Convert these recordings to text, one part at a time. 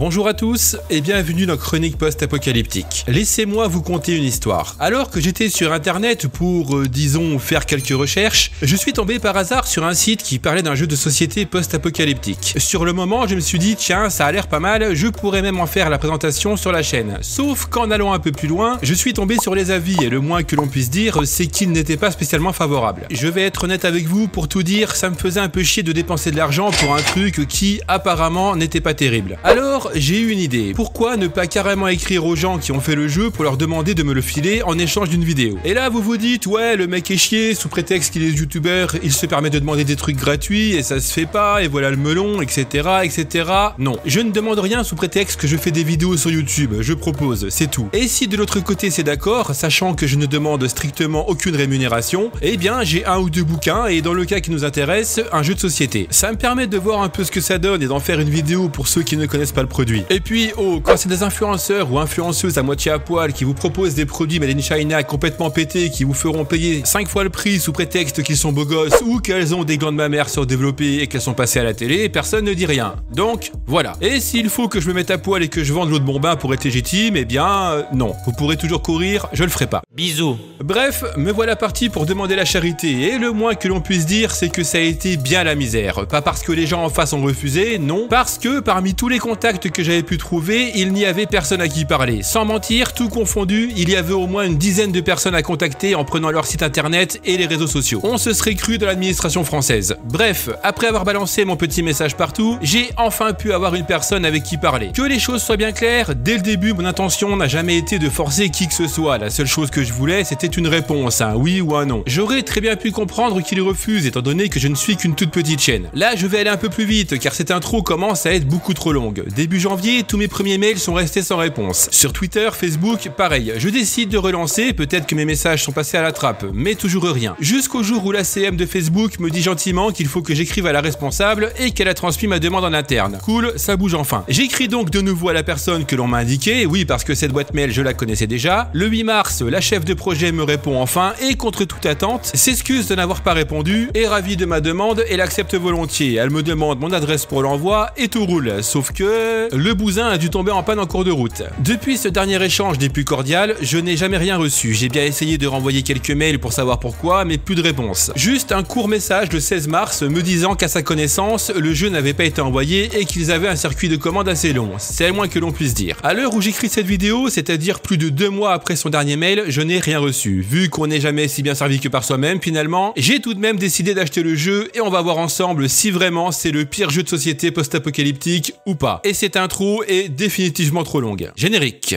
Bonjour à tous et bienvenue dans Chronique Post-Apocalyptique. Laissez-moi vous conter une histoire. Alors que j'étais sur internet pour, disons, faire quelques recherches, je suis tombé par hasard sur un site qui parlait d'un jeu de société post-apocalyptique. Sur le moment, je me suis dit, tiens, ça a l'air pas mal, je pourrais même en faire la présentation sur la chaîne. Sauf qu'en allant un peu plus loin, je suis tombé sur les avis et le moins que l'on puisse dire, c'est qu'ils n'étaient pas spécialement favorables. Je vais être honnête avec vous, pour tout dire, ça me faisait un peu chier de dépenser de l'argent pour un truc qui, apparemment, n'était pas terrible. Alors, j'ai eu une idée. Pourquoi ne pas carrément écrire aux gens qui ont fait le jeu pour leur demander de me le filer en échange d'une vidéo? Et là, vous vous dites, ouais, le mec est chier, sous prétexte qu'il est youtubeur, il se permet de demander des trucs gratuits et ça se fait pas, et voilà le melon, etc., etc. Non, je ne demande rien sous prétexte que je fais des vidéos sur YouTube, je propose, c'est tout. Et si de l'autre côté c'est d'accord, sachant que je ne demande strictement aucune rémunération, eh bien j'ai un ou deux bouquins et dans le cas qui nous intéresse, un jeu de société. Ça me permet de voir un peu ce que ça donne et d'en faire une vidéo pour ceux qui ne connaissent pas le produit. Et puis, quand c'est des influenceurs ou influenceuses à moitié à poil qui vous proposent des produits made in China complètement pétés qui vous feront payer 5 fois le prix sous prétexte qu'ils sont beaux gosses ou qu'elles ont des glandes mammaires surdéveloppées et qu'elles sont passées à la télé, personne ne dit rien. Donc, voilà. Et s'il faut que je me mette à poil et que je vende l'eau de mon bain pour être légitime, eh bien, non. Vous pourrez toujours courir, je le ferai pas. Bisous. Bref, me voilà parti pour demander la charité et le moins que l'on puisse dire, c'est que ça a été bien la misère. Pas parce que les gens en face ont refusé, non. Parce que parmi tous les contacts que j'avais pu trouver, il n'y avait personne à qui parler. Sans mentir, tout confondu, il y avait au moins une dizaine de personnes à contacter en prenant leur site internet et les réseaux sociaux. On se serait cru dans l'administration française. Bref, après avoir balancé mon petit message partout, j'ai enfin pu avoir une personne avec qui parler. Que les choses soient bien claires, dès le début, mon intention n'a jamais été de forcer qui que ce soit. La seule chose que je voulais, c'était une réponse, un oui ou un non. J'aurais très bien pu comprendre qu'il refuse, étant donné que je ne suis qu'une toute petite chaîne. Là, je vais aller un peu plus vite, car cette intro commence à être beaucoup trop longue. Début janvier, tous mes premiers mails sont restés sans réponse. Sur Twitter, Facebook, pareil. Je décide de relancer, peut-être que mes messages sont passés à la trappe, mais toujours rien. Jusqu'au jour où la CM de Facebook me dit gentiment qu'il faut que j'écrive à la responsable et qu'elle a transmis ma demande en interne. Cool, ça bouge enfin. J'écris donc de nouveau à la personne que l'on m'a indiquée, oui parce que cette boîte mail je la connaissais déjà. Le 8 mars, la chef de projet me répond enfin et contre toute attente, s'excuse de n'avoir pas répondu, est ravie de ma demande et l'accepte volontiers. Elle me demande mon adresse pour l'envoi et tout roule. Sauf que le bousin a dû tomber en panne en cours de route. Depuis ce dernier échange des plus cordiales, je n'ai jamais rien reçu. J'ai bien essayé de renvoyer quelques mails pour savoir pourquoi, mais plus de réponse. Juste un court message le 16 mars me disant qu'à sa connaissance, le jeu n'avait pas été envoyé et qu'ils avaient un circuit de commande assez long. C'est le moins que l'on puisse dire. À l'heure où j'écris cette vidéo, c'est-à-dire plus de 2 mois après son dernier mail, je n'ai rien reçu. Vu qu'on n'est jamais si bien servi que par soi-même, finalement, j'ai tout de même décidé d'acheter le jeu et on va voir ensemble si vraiment c'est le pire jeu de société post-apocalyptique ou pas. Et cette intro est définitivement trop longue. Générique.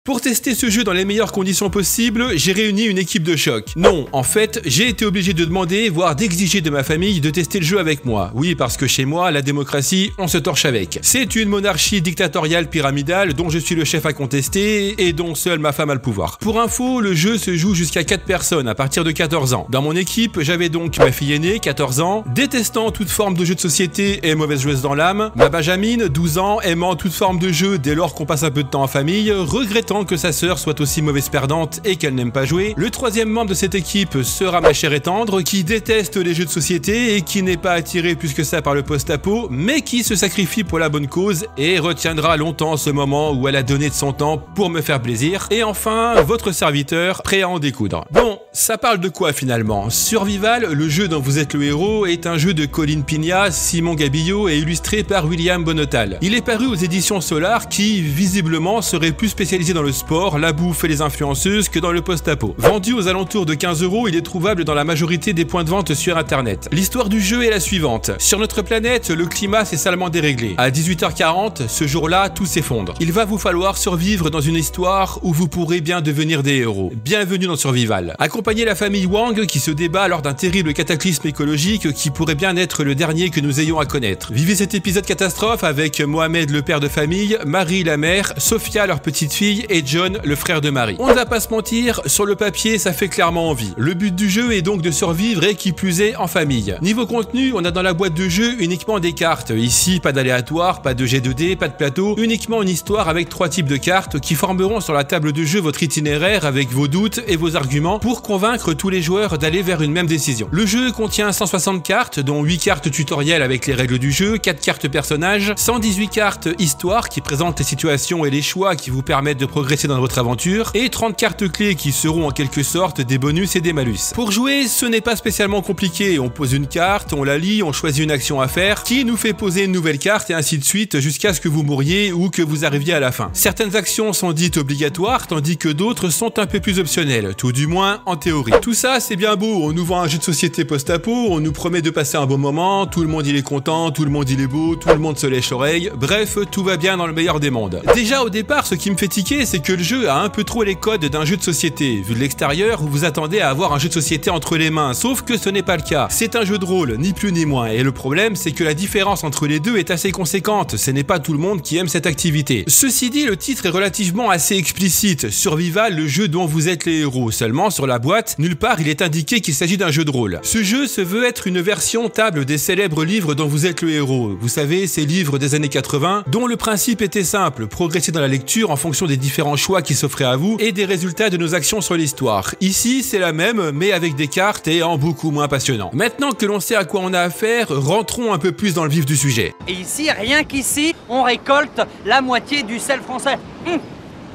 Pour tester ce jeu dans les meilleures conditions possibles, j'ai réuni une équipe de choc. Non, en fait, j'ai été obligé de demander, voire d'exiger de ma famille de tester le jeu avec moi. Oui, parce que chez moi, la démocratie, on se torche avec. C'est une monarchie dictatoriale pyramidale dont je suis le chef à contester et dont seule ma femme a le pouvoir. Pour info, le jeu se joue jusqu'à 4 personnes à partir de 14 ans. Dans mon équipe, j'avais donc ma fille aînée, 14 ans, détestant toute forme de jeu de société et mauvaise joueuse dans l'âme, ma Benjamine, 12 ans, aimant toute forme de jeu dès lors qu'on passe un peu de temps en famille, regrettant que sa sœur soit aussi mauvaise perdante et qu'elle n'aime pas jouer. Le troisième membre de cette équipe sera ma chère et tendre, qui déteste les jeux de société et qui n'est pas attirée plus que ça par le post-apo, mais qui se sacrifie pour la bonne cause et retiendra longtemps ce moment où elle a donné de son temps pour me faire plaisir. Et enfin, votre serviteur, prêt à en découdre. Bon, ça parle de quoi finalement? Survival, le jeu dont vous êtes le héros, est un jeu de Colin Pigna, Simon Gabillo et illustré par William Bonnetal. Il est paru aux éditions Solar qui, visiblement, serait plus spécialisé dans le sport, la bouffe et les influenceuses que dans le post-apo. Vendu aux alentours de 15 €, il est trouvable dans la majorité des points de vente sur internet. L'histoire du jeu est la suivante. Sur notre planète, le climat s'est salement déréglé. À 18h40, ce jour-là, tout s'effondre. Il va vous falloir survivre dans une histoire où vous pourrez bien devenir des héros. Bienvenue dans Survival. Accompagnez la famille Wang qui se débat lors d'un terrible cataclysme écologique qui pourrait bien être le dernier que nous ayons à connaître. Vivez cet épisode catastrophe avec Mohamed le père de famille, Marie la mère, Sophia leur petite fille et John le frère de Marie. On ne va pas se mentir, sur le papier ça fait clairement envie. Le but du jeu est donc de survivre et qui plus est en famille. Niveau contenu, on a dans la boîte de jeu uniquement des cartes. Ici, pas d'aléatoire, pas de jet de dés, pas de plateau, uniquement une histoire avec 3 types de cartes qui formeront sur la table de jeu votre itinéraire avec vos doutes et vos arguments pour convaincre tous les joueurs d'aller vers une même décision. Le jeu contient 160 cartes, dont 8 cartes tutoriels avec les règles du jeu, 4 cartes personnages, 118 cartes histoire qui présentent les situations et les choix qui vous permettent de progresser dans votre aventure, et 30 cartes clés qui seront en quelque sorte des bonus et des malus. Pour jouer, ce n'est pas spécialement compliqué, on pose une carte, on la lit, on choisit une action à faire, qui nous fait poser une nouvelle carte et ainsi de suite jusqu'à ce que vous mouriez ou que vous arriviez à la fin. Certaines actions sont dites obligatoires tandis que d'autres sont un peu plus optionnelles, tout du moins en théorie. Tout ça c'est bien beau, on nous vend un jeu de société post-apo, on nous promet de passer un bon moment, tout le monde il est content, tout le monde il est beau, tout le monde se lèche l'oreille, bref tout va bien dans le meilleur des mondes. Déjà au départ ce qui me fait tiquer c'est que le jeu a un peu trop les codes d'un jeu de société. Vu de l'extérieur vous vous attendez à avoir un jeu de société entre les mains, sauf que ce n'est pas le cas. C'est un jeu de rôle, ni plus ni moins, et le problème c'est que la différence entre les deux est assez conséquente, ce n'est pas tout le monde qui aime cette activité. Ceci dit, le titre est relativement assez explicite, Survival, le jeu dont vous êtes les héros, seulement sur la boîte, nulle part il est indiqué qu'il s'agit d'un jeu de rôle. Ce jeu se veut être une version table des célèbres livres dont vous êtes le héros, vous savez ces livres des années 80, dont le principe était simple, progresser dans la lecture en fonction des différents choix qui s'offraient à vous et des résultats de nos actions sur l'histoire. Ici c'est la même, mais avec des cartes et en beaucoup moins passionnant. Maintenant que l'on sait à quoi on a affaire, rentrons un peu plus dans le vif du sujet. Et ici, rien qu'ici, on récolte la moitié du sel français.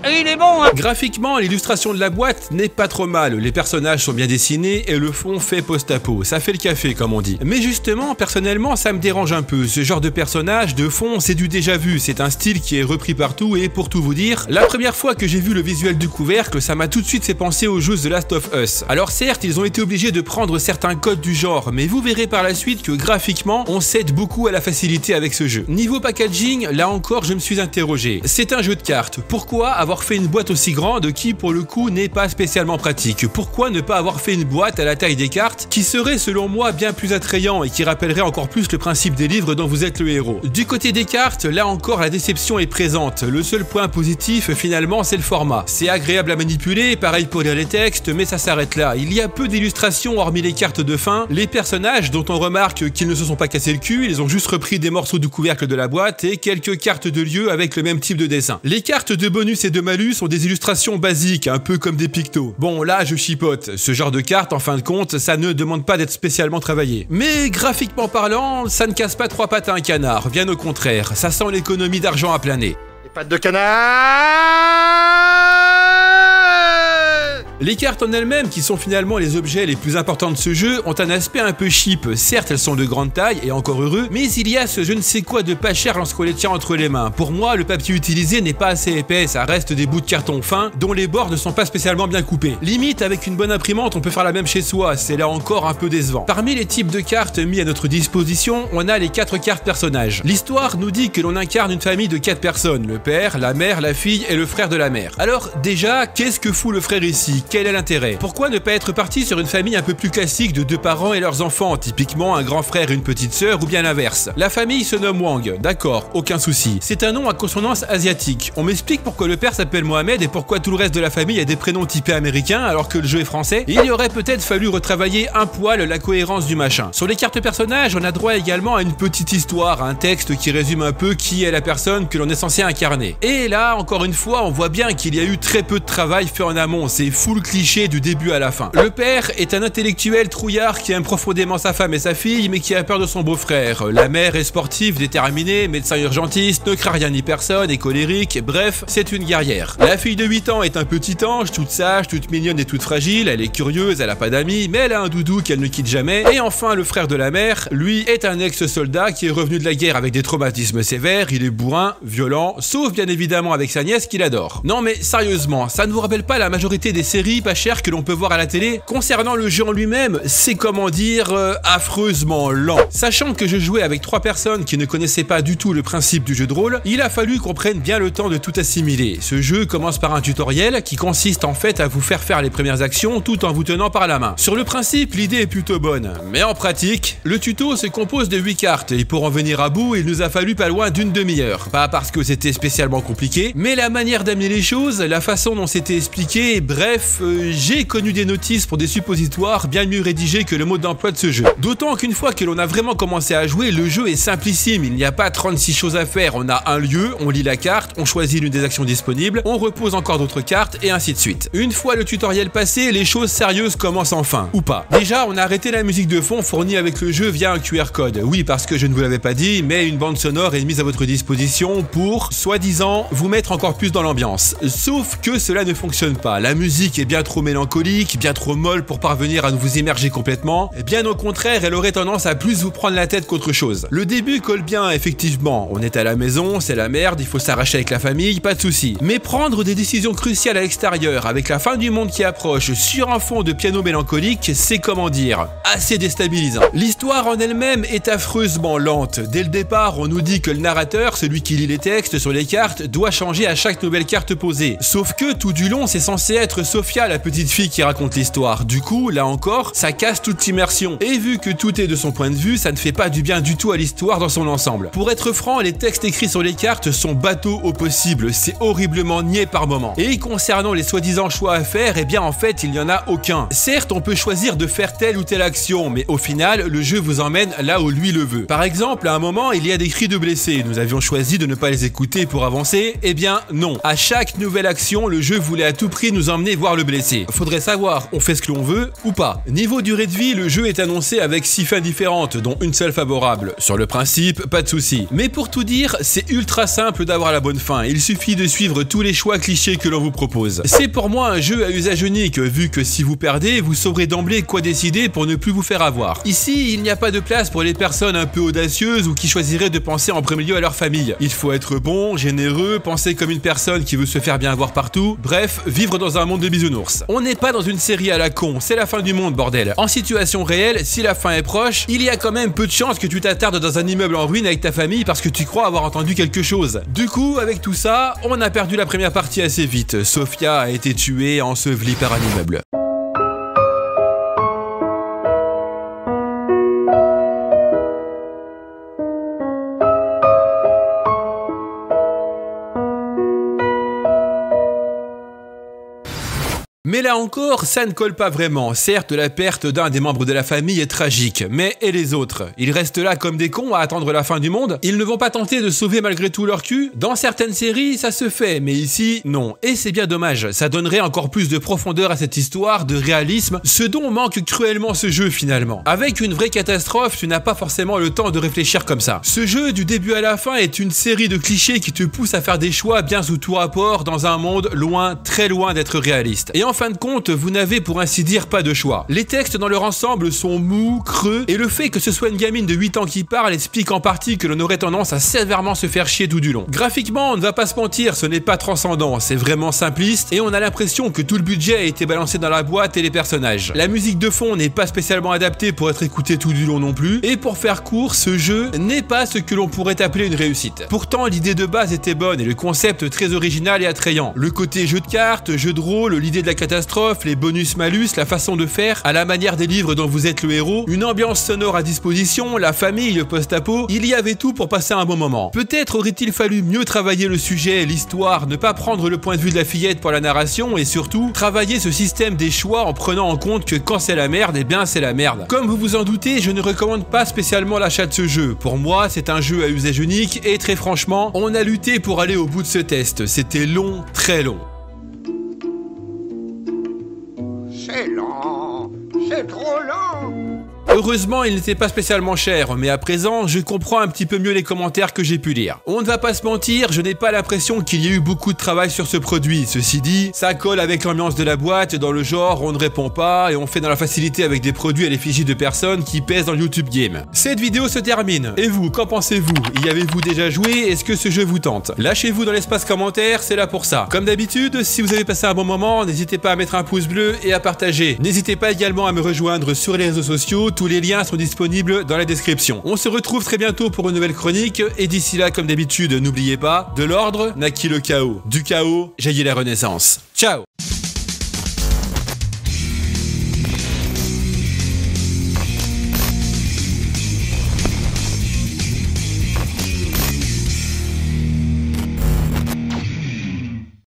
Et il est bon, hein. Graphiquement, l'illustration de la boîte n'est pas trop mal, les personnages sont bien dessinés et le fond fait post-apo, ça fait le café comme on dit. Mais justement, personnellement, ça me dérange un peu, ce genre de personnage, de fond, c'est du déjà vu, c'est un style qui est repris partout et pour tout vous dire, la première fois que j'ai vu le visuel du couvercle, ça m'a tout de suite fait penser aux jeux The Last of Us. Alors certes, ils ont été obligés de prendre certains codes du genre, mais vous verrez par la suite que graphiquement, on cède beaucoup à la facilité avec ce jeu. Niveau packaging, là encore, je me suis interrogé. C'est un jeu de cartes, pourquoi avoir fait une boîte aussi grande qui pour le coup n'est pas spécialement pratique? Pourquoi ne pas avoir fait une boîte à la taille des cartes qui serait selon moi bien plus attrayant et qui rappellerait encore plus le principe des livres dont vous êtes le héros? Du côté des cartes, là encore la déception est présente. Le seul point positif finalement c'est le format. C'est agréable à manipuler, pareil pour lire les textes, mais ça s'arrête là. Il y a peu d'illustrations hormis les cartes de fin. Les personnages dont on remarque qu'ils ne se sont pas cassés le cul, ils ont juste repris des morceaux du couvercle de la boîte et quelques cartes de lieu avec le même type de dessin. Les cartes de bonus et de malus sont des illustrations basiques, un peu comme des pictos. Bon là je chipote, ce genre de carte en fin de compte ça ne demande pas d'être spécialement travaillé. Mais graphiquement parlant, ça ne casse pas 3 pattes à un canard, bien au contraire, ça sent l'économie d'argent à planer. Les pattes de canard. Les cartes en elles-mêmes, qui sont finalement les objets les plus importants de ce jeu, ont un aspect un peu cheap. Certes, elles sont de grande taille, et encore heureux, mais il y a ce je ne sais quoi de pas cher lorsqu'on les tient entre les mains. Pour moi, le papier utilisé n'est pas assez épais, ça reste des bouts de carton fin, dont les bords ne sont pas spécialement bien coupés. Limite, avec une bonne imprimante, on peut faire la même chez soi, c'est là encore un peu décevant. Parmi les types de cartes mis à notre disposition, on a les 4 cartes personnages. L'histoire nous dit que l'on incarne une famille de 4 personnes, le père, la mère, la fille et le frère de la mère. Alors, déjà, qu'est-ce que fout le frère ici? Quel est l'intérêt? Pourquoi ne pas être parti sur une famille un peu plus classique de 2 parents et leurs enfants, typiquement un grand frère et une petite sœur ou bien l'inverse? La famille se nomme Wang, d'accord, aucun souci. C'est un nom à consonance asiatique. On m'explique pourquoi le père s'appelle Mohamed et pourquoi tout le reste de la famille a des prénoms typés américains alors que le jeu est français. Il y aurait peut-être fallu retravailler un poil la cohérence du machin. Sur les cartes personnages, on a droit également à une petite histoire, un texte qui résume un peu qui est la personne que l'on est censé incarner. Et là, encore une fois, on voit bien qu'il y a eu très peu de travail fait en amont, c'est full le cliché du début à la fin. Le père est un intellectuel trouillard qui aime profondément sa femme et sa fille, mais qui a peur de son beau-frère. La mère est sportive, déterminée, médecin urgentiste, ne craint rien ni personne, est colérique, bref, c'est une guerrière. La fille de 8 ans est un petit ange, toute sage, toute mignonne et toute fragile, elle est curieuse, elle a pas d'amis, mais elle a un doudou qu'elle ne quitte jamais. Et enfin, le frère de la mère, lui, est un ex-soldat qui est revenu de la guerre avec des traumatismes sévères, il est bourrin, violent, sauf bien évidemment avec sa nièce qu'il adore. Non mais sérieusement, ça ne vous rappelle pas la majorité des séries pas chères que l'on peut voir à la télé? Concernant le jeu en lui-même, c'est comment dire, affreusement lent. Sachant que je jouais avec 3 personnes qui ne connaissaient pas du tout le principe du jeu de rôle, il a fallu qu'on prenne bien le temps de tout assimiler. Ce jeu commence par un tutoriel qui consiste en fait à vous faire les premières actions tout en vous tenant par la main. Sur le principe, l'idée est plutôt bonne, mais en pratique, le tuto se compose de 8 cartes et pour en venir à bout, il nous a fallu pas loin d'une demi-heure. Pas parce que c'était spécialement compliqué, mais la manière d'amener les choses, la façon dont c'était expliqué, bref, j'ai connu des notices pour des suppositoires bien mieux rédigés que le mode d'emploi de ce jeu. D'autant qu'une fois que l'on a vraiment commencé à jouer, le jeu est simplissime, il n'y a pas 36 choses à faire, on a un lieu, on lit la carte, on choisit l'une des actions disponibles, on repose encore d'autres cartes et ainsi de suite. Une fois le tutoriel passé, les choses sérieuses commencent enfin, ou pas. Déjà, on a arrêté la musique de fond fournie avec le jeu via un QR code. Oui, parce que je ne vous l'avais pas dit, mais une bande sonore est mise à votre disposition pour, soi-disant, vous mettre encore plus dans l'ambiance. Sauf que cela ne fonctionne pas. La musique est bien trop mélancolique, bien trop molle pour parvenir à vous immerger complètement. Et bien au contraire, elle aurait tendance à plus vous prendre la tête qu'autre chose. Le début colle bien, effectivement. On est à la maison, c'est la merde, il faut s'arracher avec la famille, pas de souci. Mais prendre des décisions cruciales à l'extérieur, avec la fin du monde qui approche, sur un fond de piano mélancolique, c'est comment dire, assez déstabilisant. L'histoire en elle-même est affreusement lente. Dès le départ, on nous dit que le narrateur, celui qui lit les textes sur les cartes, doit changer à chaque nouvelle carte posée. Sauf que tout du long, c'est censé être Sophia, la petite fille qui raconte l'histoire. Du coup, là encore, ça casse toute immersion. Et vu que tout est de son point de vue, ça ne fait pas du bien du tout à l'histoire dans son ensemble. Pour être franc, les textes écrits sur les cartes sont bateaux au possible. C'est horriblement niais par moment. Et concernant les soi-disant choix à faire, eh bien en fait, il n'y en a aucun. Certes, on peut choisir de faire telle ou telle action, mais au final, le jeu vous emmène là où lui le veut. Par exemple, à un moment, il y a des cris de blessés. Nous avions choisi de ne pas les écouter pour avancer. Eh bien, non. À chaque nouvelle action, le jeu voulait à tout prix nous emmener voir le blessé. Faudrait savoir, on fait ce que l'on veut ou pas. Niveau durée de vie, le jeu est annoncé avec 6 fins différentes, dont une seule favorable. Sur le principe, pas de souci. Mais pour tout dire, c'est ultra simple d'avoir la bonne fin. Il suffit de suivre tous les choix clichés que l'on vous propose. C'est pour moi un jeu à usage unique, vu que si vous perdez, vous saurez d'emblée quoi décider pour ne plus vous faire avoir. Ici, il n'y a pas de place pour les personnes un peu audacieuses ou qui choisiraient de penser en premier lieu à leur famille. Il faut être bon, généreux, penser comme une personne qui veut se faire bien voir partout, bref, vivre dans un monde de bisounours. On n'est pas dans une série à la con, c'est la fin du monde, bordel. En situation réelle, si la fin est proche, il y a quand même peu de chances que tu t'attardes dans un immeuble en ruine avec ta famille parce que tu crois avoir entendu quelque chose. Du coup, avec tout ça, on a perdu la première partie assez vite. Sophia a été tuée, ensevelie par un immeuble. Mais là encore, ça ne colle pas vraiment. Certes, la perte d'un des membres de la famille est tragique, mais et les autres? Ils restent là comme des cons à attendre la fin du monde? Ils ne vont pas tenter de sauver malgré tout leur cul? Dans certaines séries, ça se fait, mais ici, non. Et c'est bien dommage, ça donnerait encore plus de profondeur à cette histoire, de réalisme, ce dont manque cruellement ce jeu finalement. Avec une vraie catastrophe, tu n'as pas forcément le temps de réfléchir comme ça. Ce jeu, du début à la fin, est une série de clichés qui te poussent à faire des choix bien sous tout rapport dans un monde loin, très loin d'être réaliste. Et en fin de compte, vous n'avez pour ainsi dire pas de choix. Les textes dans leur ensemble sont mous, creux, et le fait que ce soit une gamine de 8 ans qui parle explique en partie que l'on aurait tendance à sévèrement se faire chier tout du long. Graphiquement, on ne va pas se mentir, ce n'est pas transcendant, c'est vraiment simpliste, et on a l'impression que tout le budget a été balancé dans la boîte et les personnages. La musique de fond n'est pas spécialement adaptée pour être écoutée tout du long non plus, et pour faire court, ce jeu n'est pas ce que l'on pourrait appeler une réussite. Pourtant, l'idée de base était bonne, et le concept très original et attrayant. Le côté jeu de cartes, jeu de rôle, l'idée de la catastrophe, les bonus-malus, la façon de faire, à la manière des livres dont vous êtes le héros, une ambiance sonore à disposition, la famille, le post-apo, il y avait tout pour passer un bon moment. Peut-être aurait-il fallu mieux travailler le sujet, l'histoire, ne pas prendre le point de vue de la fillette pour la narration et surtout, travailler ce système des choix en prenant en compte que quand c'est la merde, eh bien c'est la merde. Comme vous vous en doutez, je ne recommande pas spécialement l'achat de ce jeu. Pour moi, c'est un jeu à usage unique et très franchement, on a lutté pour aller au bout de ce test. C'était long, très long. Heureusement, il n'était pas spécialement cher, mais à présent, je comprends un petit peu mieux les commentaires que j'ai pu lire. On ne va pas se mentir, je n'ai pas l'impression qu'il y ait eu beaucoup de travail sur ce produit. Ceci dit, ça colle avec l'ambiance de la boîte, dans le genre, on ne répond pas et on fait dans la facilité avec des produits à l'effigie de personnes qui pèsent dans le YouTube Game. Cette vidéo se termine. Et vous, qu'en pensez-vous? Y avez-vous déjà joué? Est-ce que ce jeu vous tente? Lâchez-vous dans l'espace commentaire, c'est là pour ça. Comme d'habitude, si vous avez passé un bon moment, n'hésitez pas à mettre un pouce bleu et à partager. N'hésitez pas également à me rejoindre sur les réseaux sociaux, tous les liens sont disponibles dans la description. On se retrouve très bientôt pour une nouvelle chronique, et d'ici là, comme d'habitude, n'oubliez pas, de l'ordre naquit le chaos. Du chaos jaillit la renaissance. Ciao!